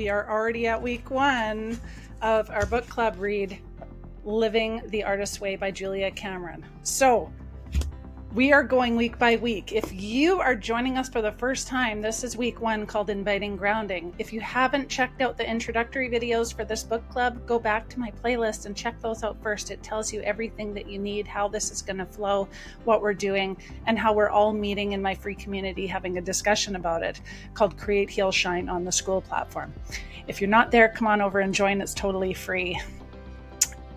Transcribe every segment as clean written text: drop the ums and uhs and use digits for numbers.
we are already at week 1 of our book club read, Living the Artist's Way by Julia Cameron. So we are going week by week. If you are joining us for the first time, this is week 1 called Inviting Grounding. If you haven't checked out the introductory videos for this book club, go back to my playlist and check those out first. It tells you everything that you need, how this is going to flow, what we're doing, and how we're all meeting in my free community having a discussion about it called Create, Heal, Shine on the School platform. If you're not there, come on over and join. It's totally free.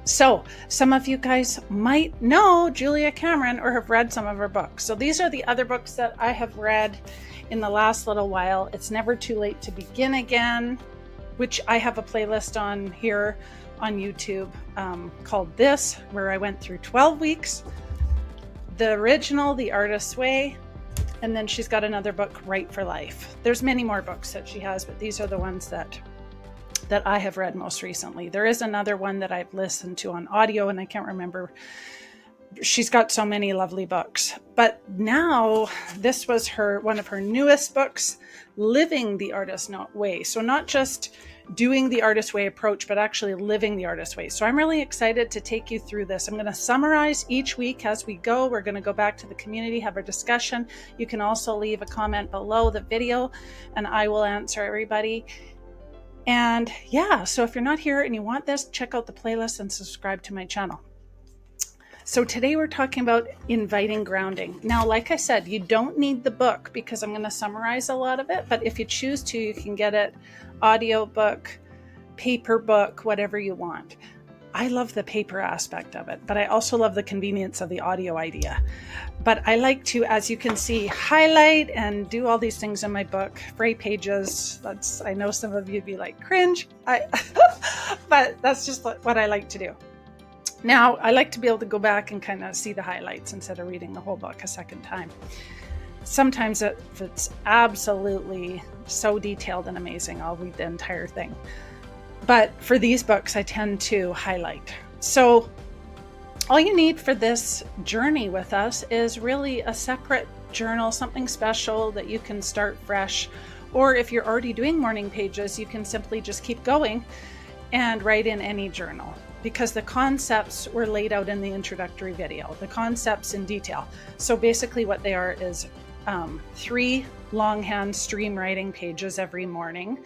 So some of you guys might know Julia Cameron or have read some of her books. So these are the other books that I have read in the last little while. It's Never Too Late to Begin Again, which I have a playlist on here on YouTube called This, where I went through 12 weeks. The original, The Artist's Way, and then she's got another book, Right for Life. There's many more books that she has, but these are the ones that I have read most recently. There is another one that I've listened to on audio, and I can't remember. She's got so many lovely books. But now this was one of her newest books, Living the Artist's Way. So not just doing the Artist's Way approach, but actually living the Artist's Way. So I'm really excited to take you through this. I'm going to summarize each week as we go. We're going to go back to the community, have a discussion. You can also leave a comment below the video, and I will answer everybody. And yeah, so if you're not here and you want this, check out the playlist and subscribe to my channel. So today we're talking about inviting grounding. Now, like I said, you don't need the book because I'm going to summarize a lot of it, but if you choose to, you can get it audiobook, paper book, whatever you want. I love the paper aspect of it, but I also love the convenience of the audio idea. But I like to, as you can see, highlight and do all these things in my book. Fray pages. I know some of you'd be like, cringe. But that's just what I like to do. Now, I like to be able to go back and kind of see the highlights instead of reading the whole book a second time. Sometimes if it's absolutely so detailed and amazing, I'll read the entire thing. But for these books, I tend to highlight. So all you need for this journey with us is really a separate journal, something special that you can start fresh. Or if you're already doing morning pages, you can simply just keep going and write in any journal, because the concepts were laid out in the introductory video, the concepts in detail. So basically what they are is 3 longhand stream writing pages every morning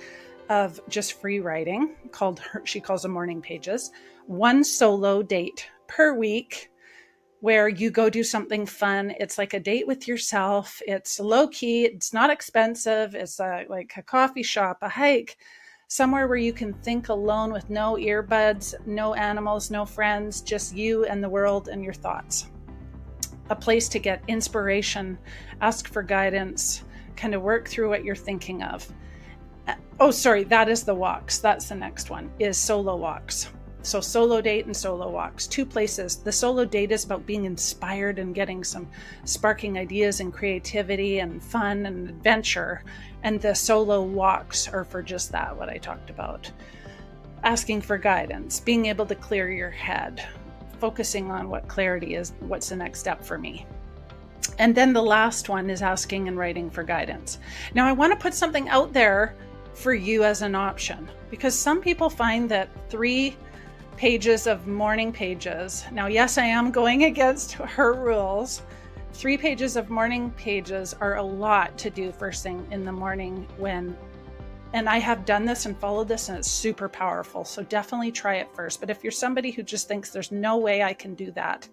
of just free writing, she calls them morning pages, 1 solo date per week where you go do something fun. It's like a date with yourself. It's low key. It's not expensive. It's like a coffee shop, a hike, somewhere where you can think alone with no earbuds, no animals, no friends, just you and the world and your thoughts. A place to get inspiration, ask for guidance, kind of work through what you're thinking of. Oh, sorry, that is the walks. That's the next one, is solo walks. So solo date and solo walks, 2 places. The solo date is about being inspired and getting some sparking ideas and creativity and fun and adventure. And the solo walks are for just that, what I talked about. Asking for guidance, being able to clear your head, focusing on what clarity is, what's the next step for me. And then the last one is asking and writing for guidance. Now I want to put something out there for you as an option, because some people find that 3 pages of morning pages. Now, yes, I am going against her rules. 3 pages of morning pages are a lot to do first thing in the morning and I have done this and followed this, and it's super powerful. So definitely try it first. But if you're somebody who just thinks there's no way I can do that,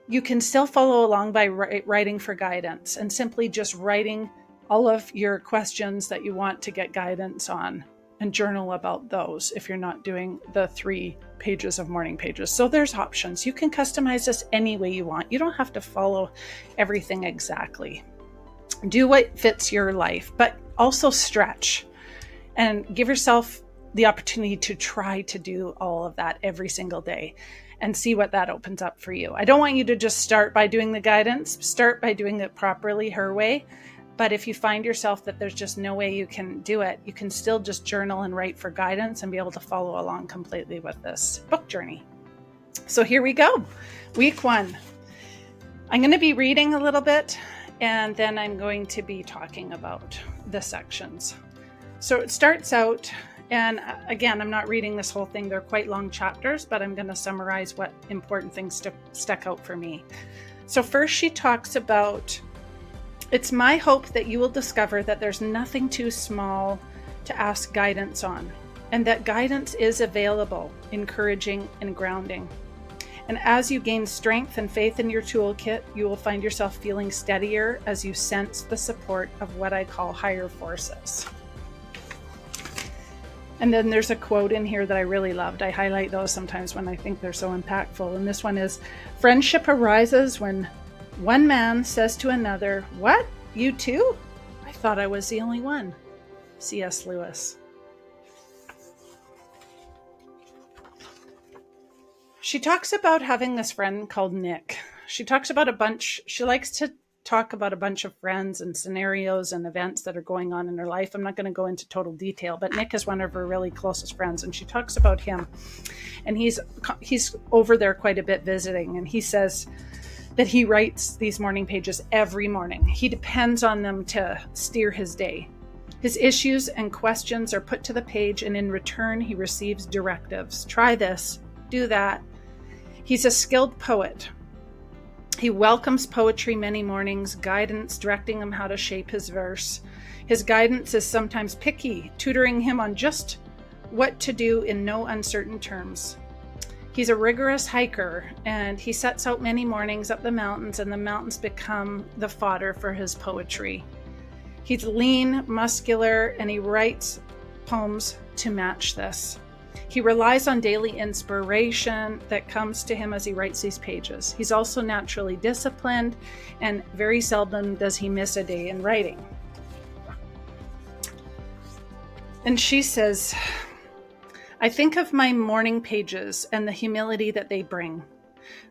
you can still follow along by writing for guidance and simply just writing all of your questions that you want to get guidance on and journal about those if you're not doing the 3 pages of morning pages. So there's options. You can customize this any way you want. You don't have to follow everything exactly. Do what fits your life, but also stretch and give yourself the opportunity to try to do all of that every single day and see what that opens up for you. I don't want you to just start by doing the guidance. Start by doing it properly, her way. But if you find yourself that there's just no way you can do it, you can still just journal and write for guidance and be able to follow along completely with this book journey. So here we go. Week 1. I'm going to be reading a little bit, and then I'm going to be talking about the sections. So it starts out And again, I'm not reading this whole thing. They're quite long chapters, but I'm going to summarize what important things stuck out for me. So first she talks about, it's my hope that you will discover that there's nothing too small to ask guidance on, and that guidance is available, encouraging and grounding. And as you gain strength and faith in your toolkit, you will find yourself feeling steadier as you sense the support of what I call higher forces. And then there's a quote in here that I really loved. I highlight those sometimes when I think they're so impactful. And this one is, friendship arises when one man says to another, "What? You too? I thought I was the only one." C.S. Lewis. She talks about having this friend called Nick. She likes to talk about a bunch of friends and scenarios and events that are going on in her life. I'm not going to go into total detail, but Nick is one of her really closest friends, and she talks about him. And he's over there quite a bit visiting, and he says that he writes these morning pages every morning. He depends on them to steer his day. His issues and questions are put to the page, and in return, he receives directives. Try this, do that. He's a skilled poet. He welcomes poetry many mornings, guidance directing him how to shape his verse. His guidance is sometimes picky, tutoring him on just what to do in no uncertain terms. He's a rigorous hiker, and he sets out many mornings up the mountains, and the mountains become the fodder for his poetry. He's lean, muscular, and he writes poems to match this. He relies on daily inspiration that comes to him as he writes these pages. He's also naturally disciplined, and very seldom does he miss a day in writing. And she says, I think of my morning pages and the humility that they bring.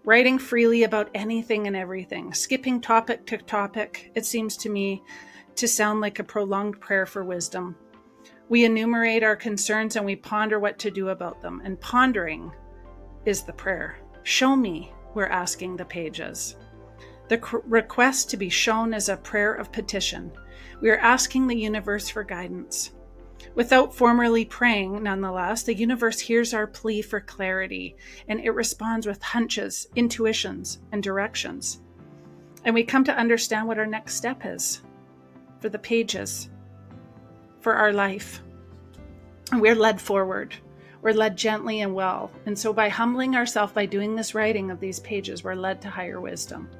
Writing freely about anything and everything, skipping topic to topic, it seems to me to sound like a prolonged prayer for wisdom. We enumerate our concerns and we ponder what to do about them. And pondering is the prayer. Show me, we're asking the pages. The request to be shown is a prayer of petition. We are asking the universe for guidance. Without formally praying, nonetheless, the universe hears our plea for clarity, and it responds with hunches, intuitions, and directions. And we come to understand what our next step is for the pages, for our life. And we're led forward. We're led gently and well. And so by humbling ourselves, by doing this writing of these pages, we're led to higher wisdom.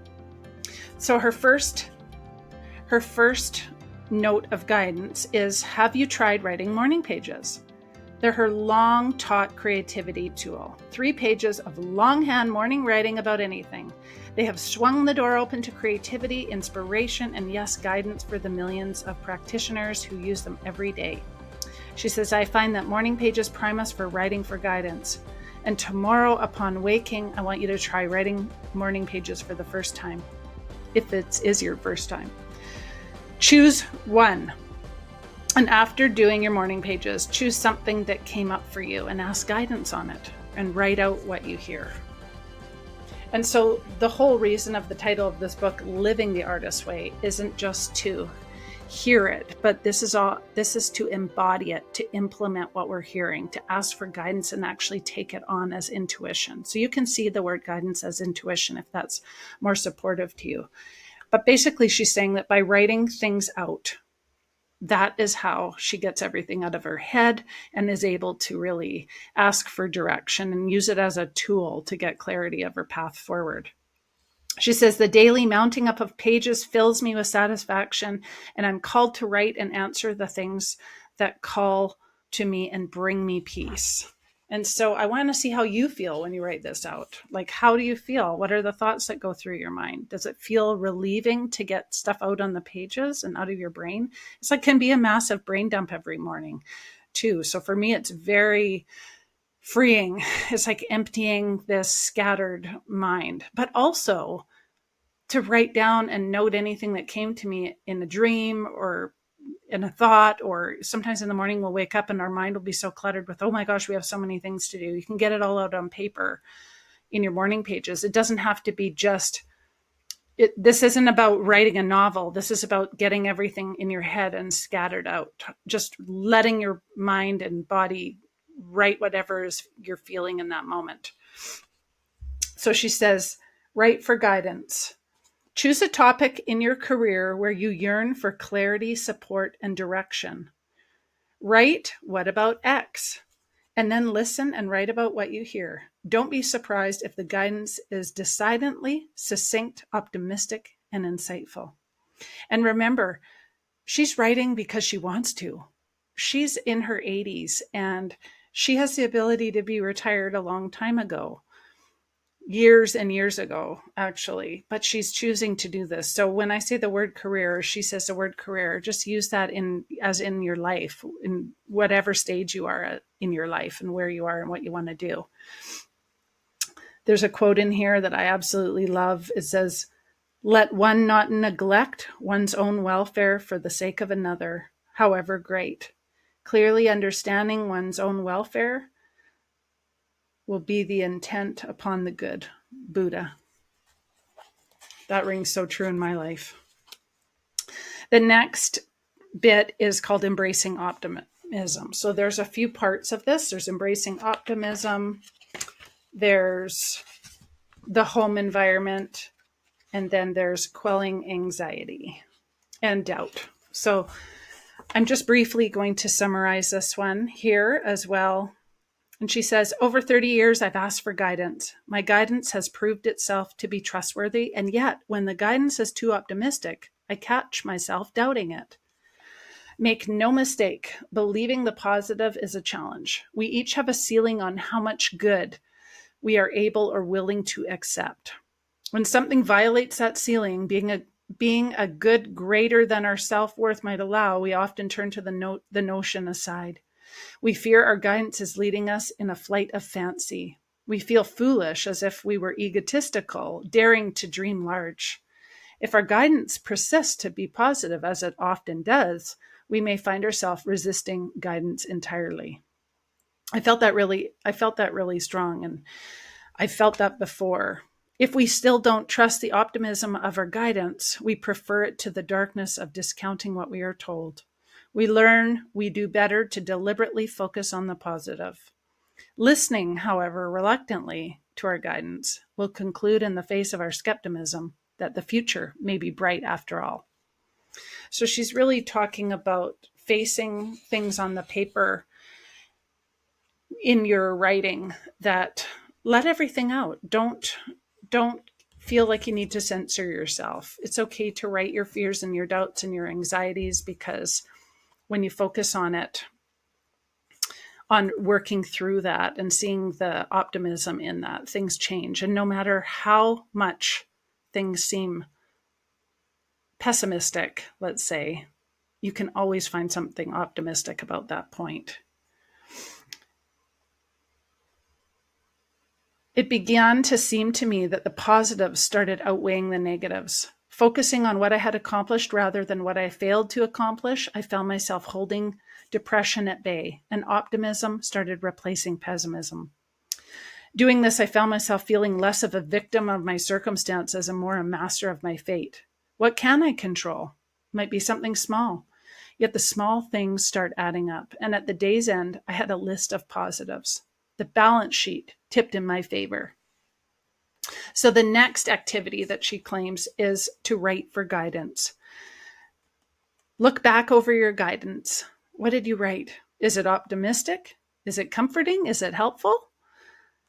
So her first note of guidance is, have you tried writing morning pages? They're her long taught creativity tool. 3 pages of longhand morning writing about anything. They have swung the door open to creativity, inspiration, and yes, guidance for the millions of practitioners who use them every day. She says, I find that morning pages prime us for writing for guidance. And tomorrow upon waking, I want you to try writing morning pages for the first time, if it is your first time. Choose one. And after doing your morning pages, choose something that came up for you and ask guidance on it and write out what you hear. And so the whole reason of the title of this book, Living the Artist's Way, isn't just to hear it, but this is to embody it, to implement what we're hearing, to ask for guidance and actually take it on as intuition. So you can see the word guidance as intuition if that's more supportive to you. But basically she's saying that by writing things out, that is how she gets everything out of her head and is able to really ask for direction and use it as a tool to get clarity of her path forward. She says, the daily mounting up of pages fills me with satisfaction, and I'm called to write and answer the things that call to me and bring me peace. And so I want to see how you feel when you write this out. Like, how do you feel? What are the thoughts that go through your mind? Does it feel relieving to get stuff out on the pages and out of your brain? It's like, can be a massive brain dump every morning too. So for me, it's very freeing. It's like emptying this scattered mind, but also to write down and note anything that came to me in a dream or in a thought, or sometimes in the morning we'll wake up and our mind will be so cluttered with, oh my gosh, we have so many things to do. You can get it all out on paper in your morning pages. It doesn't have to be just This isn't about writing a novel. This is about getting everything in your head and scattered out, just letting your mind and body write whatever is you're feeling in that moment. So she says, write for guidance. Choose a topic in your career where you yearn for clarity, support, and direction. Write, what about X? And then listen and write about what you hear. Don't be surprised if the guidance is decidedly succinct, optimistic, and insightful. And remember, she's writing because she wants to. She's in her 80s and she has the ability to be retired a long time ago, years and years ago, actually, but she's choosing to do this. So when I say the word career, she says the word career, just use that as in your life, in whatever stage you are at in your life and where you are and what you want to do. There's a quote in here that I absolutely love. It says, let one not neglect one's own welfare for the sake of another, however great. Clearly understanding one's own welfare will be the intent upon the good. Buddha. That rings so true in my life. The next bit is called embracing optimism. So there's a few parts of this. There's embracing optimism. There's the home environment. And then there's quelling anxiety and doubt. So I'm just briefly going to summarize this one here as well. And she says, over 30 years, I've asked for guidance. My guidance has proved itself to be trustworthy. And yet, when the guidance is too optimistic, I catch myself doubting it. Make no mistake, believing the positive is a challenge. We each have a ceiling on how much good we are able or willing to accept. When something violates that ceiling, being a good greater than our self-worth might allow, we often turn to the notion aside. We fear our guidance is leading us in a flight of fancy. We feel foolish, as if we were egotistical, daring to dream large. If our guidance persists to be positive, as it often does, we may find ourselves resisting guidance entirely. I felt that really strong, and I felt that before. If we still don't trust the optimism of our guidance, we prefer it to the darkness of discounting what we are told. We learn we do better to deliberately focus on the positive. Listening, however, reluctantly to our guidance will conclude in the face of our skepticism that the future may be bright after all. So she's really talking about facing things on the paper in your writing that let everything out. Don't feel like you need to censor yourself. It's okay to write your fears and your doubts and your anxieties, because when you focus on it, on working through that and seeing the optimism in that, things change. And no matter how much things seem pessimistic, let's say, you can always find something optimistic about that point. It began to seem to me that the positives started outweighing the negatives. Focusing on what I had accomplished rather than what I failed to accomplish, I found myself holding depression at bay, and optimism started replacing pessimism. Doing this, I found myself feeling less of a victim of my circumstances and more a master of my fate. What can I control? Might be something small. Yet the small things start adding up, and at the day's end, I had a list of positives. The balance sheet tipped in my favor. So the next activity that she claims is to write for guidance. Look back over your guidance. What did you write? Is it optimistic? Is it comforting? Is it helpful?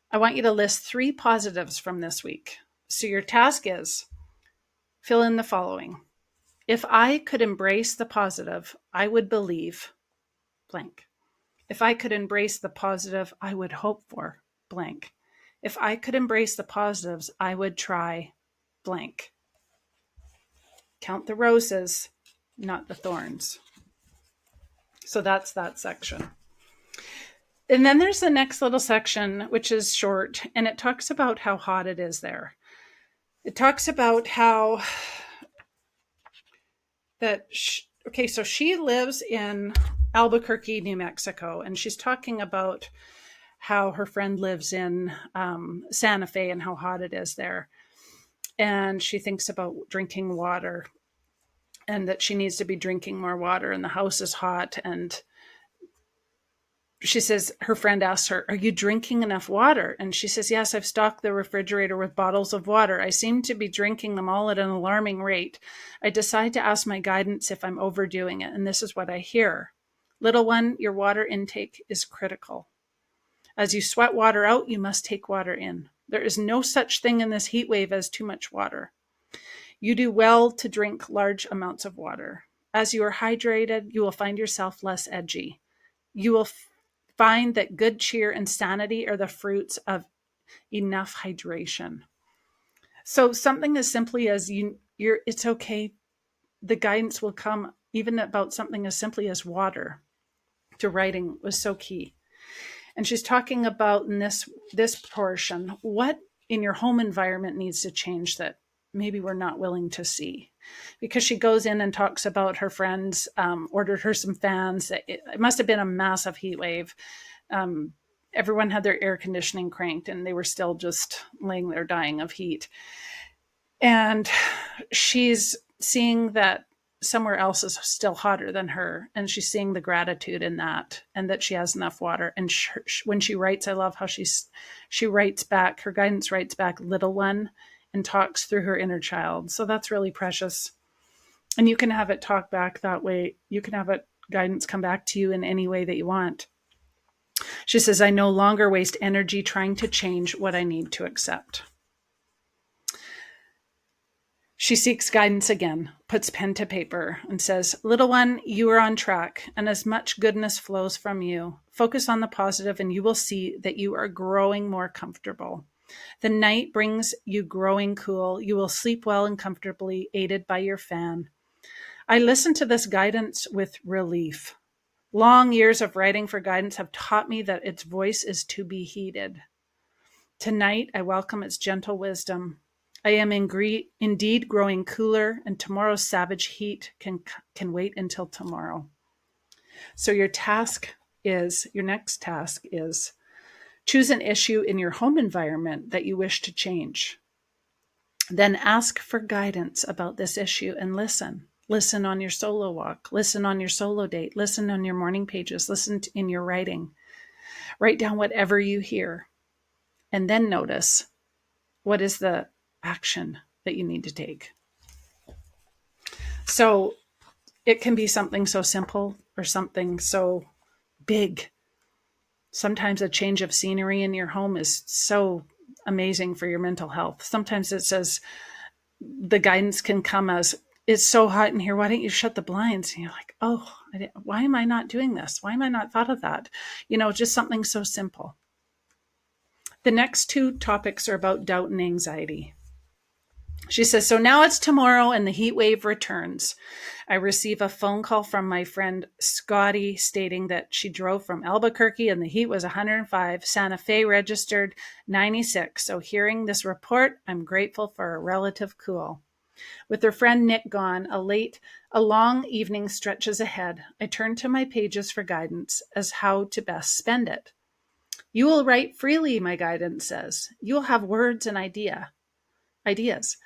I want you to list 3 positives from this week. So your task is fill in the following. If I could embrace the positive, I would believe blank. If I could embrace the positive, I would hope for blank. If I could embrace the positives, I would try blank. Count the roses, not the thorns. So that's that section. And then there's the next little section, which is short, and it talks about how hot it is there. It talks about how so she lives in Albuquerque, New Mexico, and she's talking about how her friend lives in Santa Fe and how hot it is there. and she thinks about drinking water and that she needs to be drinking more water, and the house is hot. And she says, her friend asks her, "Are you drinking enough water?" And she says, "Yes, I've stocked the refrigerator with bottles of water. I seem to be drinking them all at an alarming rate. I decide to ask my guidance if I'm overdoing it, and this is what I hear. Little one, your water intake is critical. As you sweat water out, you must take water in. There is no such thing in this heat wave as too much water. You do well to drink large amounts of water. As you are hydrated, you will find yourself less edgy. You will find that good cheer and sanity are the fruits of enough hydration." So something as simply as it's okay. The guidance will come even about something as simply as water to writing was so key. And she's talking about in this portion, what in your home environment needs to change that maybe we're not willing to see. Because she goes in and talks about her friends ordered her some fans. It must have been a massive heat wave. Everyone had their air conditioning cranked and they were still just laying there dying of heat. And she's seeing that somewhere else is still hotter than her, and she's seeing the gratitude in that, and that she has enough water. And when she writes, I love how she writes back, her guidance writes back, "Little one," and talks through her inner child. So that's really precious. And you can have it talk back that way. You can have it guidance come back to you in any way that you want. She says, "I no longer waste energy trying to change what I need to accept." She seeks guidance again, puts pen to paper, and says, "Little one, you are on track, and as much goodness flows from you. Focus on the positive, and you will see that you are growing more comfortable. The night brings you growing cool. You will sleep well and comfortably, aided by your fan." I listen to this guidance with relief. Long years of writing for guidance have taught me that its voice is to be heeded. Tonight, I welcome its gentle wisdom. I am indeed growing cooler, and tomorrow's savage heat can wait until tomorrow. So your next task is choose an issue in your home environment that you wish to change. Then ask for guidance about this issue and listen. Listen on your solo walk. Listen on your solo date. Listen on your morning pages. Listen in your writing. Write down whatever you hear. And then notice, what is the action that you need to take? So it can be something so simple or something so big. Sometimes a change of scenery in your home is so amazing for your mental health. Sometimes it says, the guidance can come as, "It's so hot in here. Why don't you shut the blinds?" And you're like, "Oh, why am I not doing this? Why am I not thought of that?" Just something so simple. The next two topics are about doubt and anxiety. She says, "So now it's tomorrow and the heat wave returns. I receive a phone call from my friend Scotty stating that she drove from Albuquerque and the heat was 105. Santa Fe registered 96. So hearing this report, I'm grateful for a relative cool. With her friend Nick gone, a long evening stretches ahead. I turn to my pages for guidance as how to best spend it. You will write freely, my guidance says. You will have words and ideas.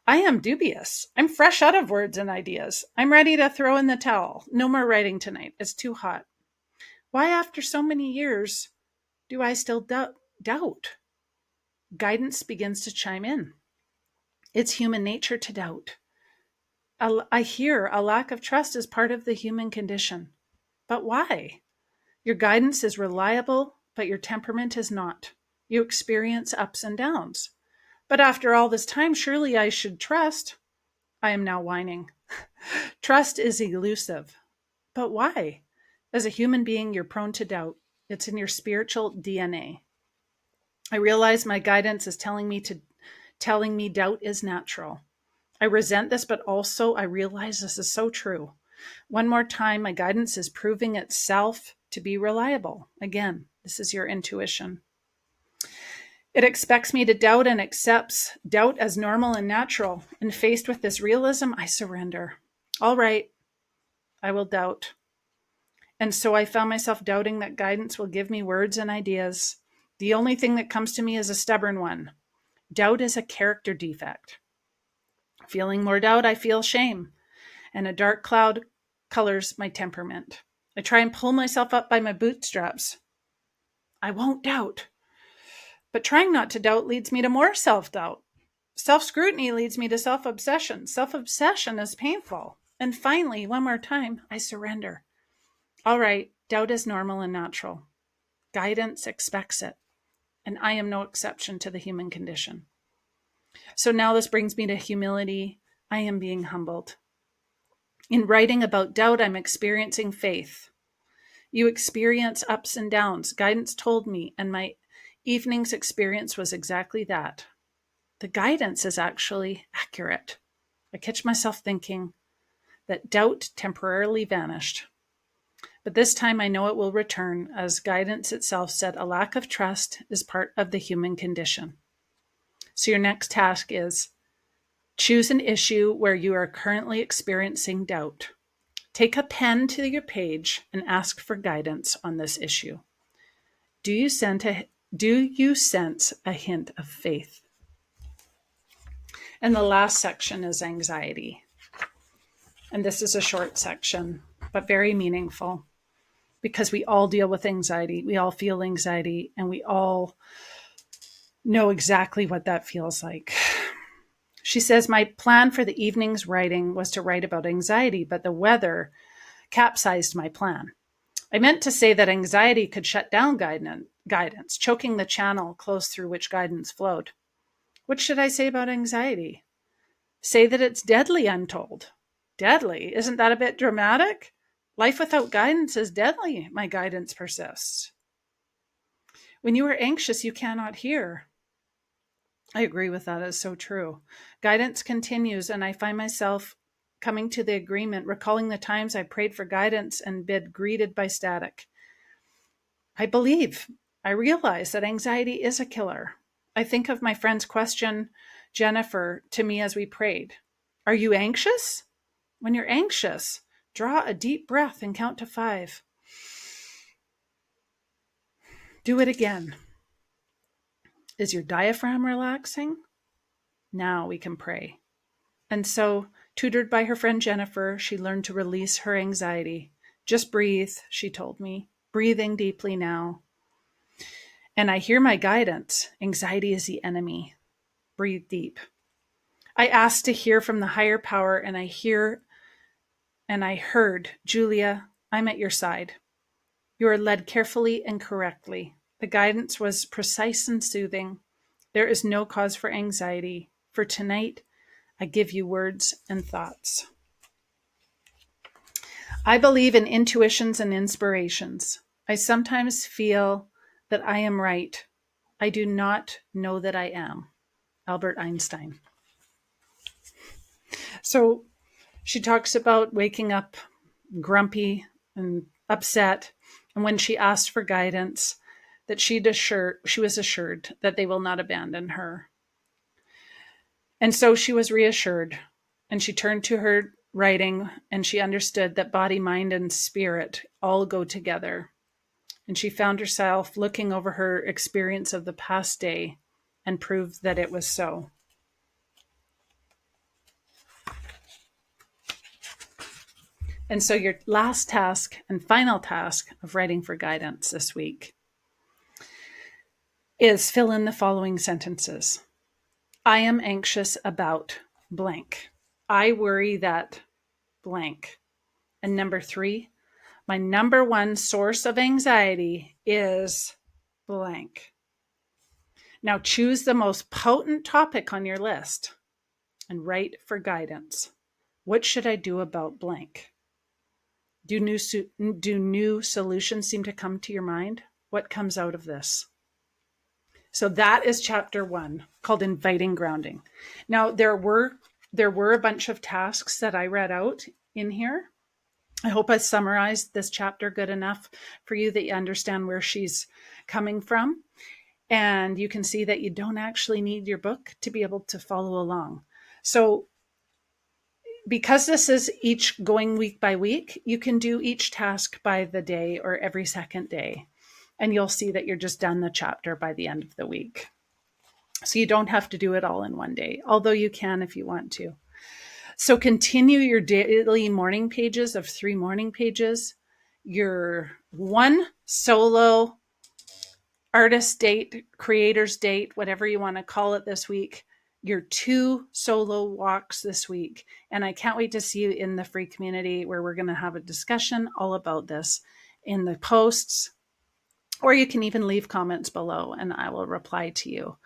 I am dubious. I'm fresh out of words and ideas. I'm ready to throw in the towel. No more writing tonight. It's too hot. Why, after so many years, do I still doubt? Guidance begins to chime in. It's human nature to doubt. I hear a lack of trust is part of the human condition. But why? Your guidance is reliable, but your temperament is not. You experience ups and downs. But after all this time, surely I should trust. I am now whining. Trust is elusive. But why? As a human being, you're prone to doubt. It's in your spiritual DNA. I realize my guidance is telling me doubt is natural. I resent this, but also I realize this is so true. One more time, my guidance is proving itself to be reliable. Again, this is your intuition. It expects me to doubt and accepts doubt as normal and natural. And faced with this realism, I surrender. All right, I will doubt. And so I found myself doubting that guidance will give me words and ideas. The only thing that comes to me is a stubborn one. Doubt is a character defect. Feeling more doubt, I feel shame, and a dark cloud colors my temperament. I try and pull myself up by my bootstraps. I won't doubt. But trying not to doubt leads me to more self-doubt. Self-scrutiny leads me to self-obsession. Self-obsession is painful. And finally, one more time, I surrender. All right, doubt is normal and natural. Guidance expects it. And I am no exception to the human condition. So now this brings me to humility. I am being humbled. In writing about doubt, I'm experiencing faith. You experience ups and downs. Guidance told me, and my evening's experience was exactly that. The guidance is actually accurate. I catch myself thinking that doubt temporarily vanished. But this time I know it will return, as guidance itself said a lack of trust is part of the human condition. So your next task is choose an issue where you are currently experiencing doubt. Take a pen to your page and ask for guidance on this issue. Do you sense a hint of faith? And the last section is anxiety. And this is a short section, but very meaningful, because we all deal with anxiety. We all feel anxiety, and we all know exactly what that feels like. She says, my plan for the evening's writing was to write about anxiety, but the weather capsized my plan. I meant to say that anxiety could shut down guidance, choking the channel close through which guidance flowed. What should I say about anxiety? Say that it's deadly, I'm told. Deadly? Isn't that a bit dramatic? Life without guidance is deadly, my guidance persists. When you are anxious, you cannot hear. I agree with that. It's so true. Guidance continues, and I find myself coming to the agreement, recalling the times I prayed for guidance and been greeted by static. I realize that anxiety is a killer. I think of my friend's question, Jennifer, to me as we prayed. Are you anxious? When you're anxious, draw a deep breath and count to 5. Do it again. Is your diaphragm relaxing? Now we can pray. And so, tutored by her friend Jennifer, she learned to release her anxiety. Just breathe, she told me, breathing deeply now. And I hear my guidance. Anxiety is the enemy. Breathe deep. I asked to hear from the higher power, and I heard, Julia, I'm at your side. You are led carefully and correctly. The guidance was precise and soothing. There is no cause for anxiety. For tonight, I give you words and thoughts. I believe in intuitions and inspirations. I sometimes feel that I am right. I do not know that I am. Albert Einstein. So she talks about waking up grumpy and upset. And when she asked for guidance, that she was assured that they will not abandon her. And so she was reassured, and she turned to her writing, and she understood that body, mind, and spirit all go together. And she found herself looking over her experience of the past day and proved that it was so. And so your last task and final task of writing for guidance this week is fill in the following sentences. I am anxious about blank. I worry that blank. And number 3, my number one source of anxiety is blank. Now choose the most potent topic on your list and write for guidance. What should I do about blank? Do new solutions seem to come to your mind? What comes out of this? So that is chapter 1, called Inviting Grounding. Now, there were a bunch of tasks that I read out in here. I hope I summarized this chapter good enough for you that you understand where she's coming from. And you can see that you don't actually need your book to be able to follow along. So because this is each going week by week, you can do each task by the day or every second day. And you'll see that you're just done the chapter by the end of the week. So you don't have to do it all in one day, although you can if you want to. So continue your daily morning pages of 3 morning pages, your 1 solo artist date, creator's date, whatever you want to call it this week, your 2 solo walks this week. And I can't wait to see you in the free community where we're going to have a discussion all about this in the posts, or you can even leave comments below and I will reply to you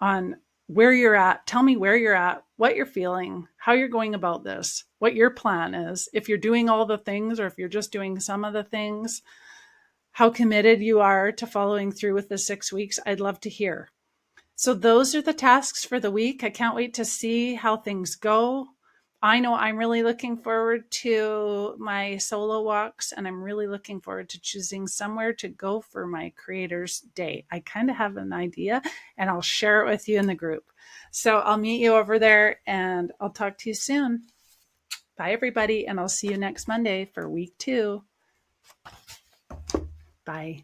on where you're at. Tell me where you're at, what you're feeling, how you're going about this, what your plan is. If you're doing all the things or if you're just doing some of the things, how committed you are to following through with the 6 weeks, I'd love to hear. So those are the tasks for the week. I can't wait to see how things go. I know I'm really looking forward to my solo walks, and I'm really looking forward to choosing somewhere to go for my creator's day. I kind of have an idea, and I'll share it with you in the group. So I'll meet you over there, and I'll talk to you soon. Bye, everybody, and I'll see you next Monday for week 2. Bye.